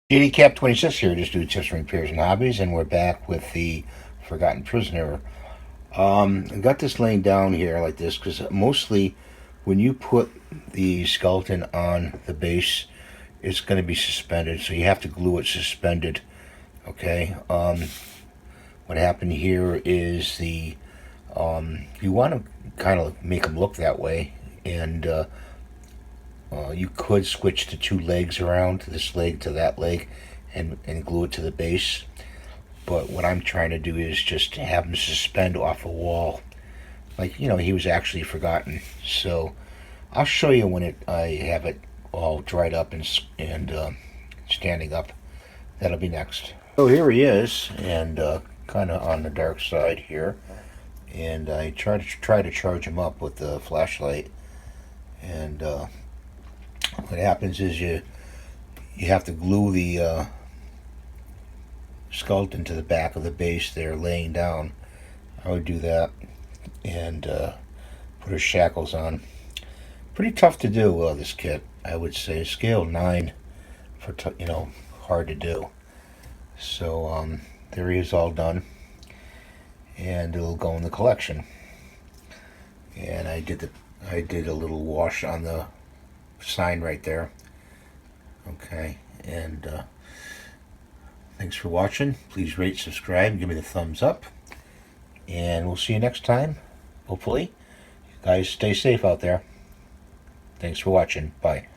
JDCap26 here, just do tips, repairs, and hobbies, and we're back with the Forgotten Prisoner. I got this laying down here like this because mostly when you put the skeleton on the base, it's going to be suspended, so you have to glue it suspended. Okay. What happened here is you want to kind of make them look that way, and you could switch the two legs around, this leg to that leg, and glue it to the base. But what I'm trying to do is just have him suspend off a wall, like he was actually forgotten. So I'll show you when I have it all dried up and standing up. That'll be next. So here he is, and kind of on the dark side here. And I try to charge him up with the flashlight, and what happens is you have to glue the skeleton to the back of the base there, laying down. I would do that and put his shackles on. Pretty tough to do, this kit, I would say. Scale 9 for hard to do. So there he is, all done, and it'll go in the collection. And I did a little wash on the sign right there. Okay, and thanks for watching. Please rate, subscribe, give me the thumbs up, and we'll see you next time. Hopefully, you guys stay safe out there. Thanks for watching. Bye.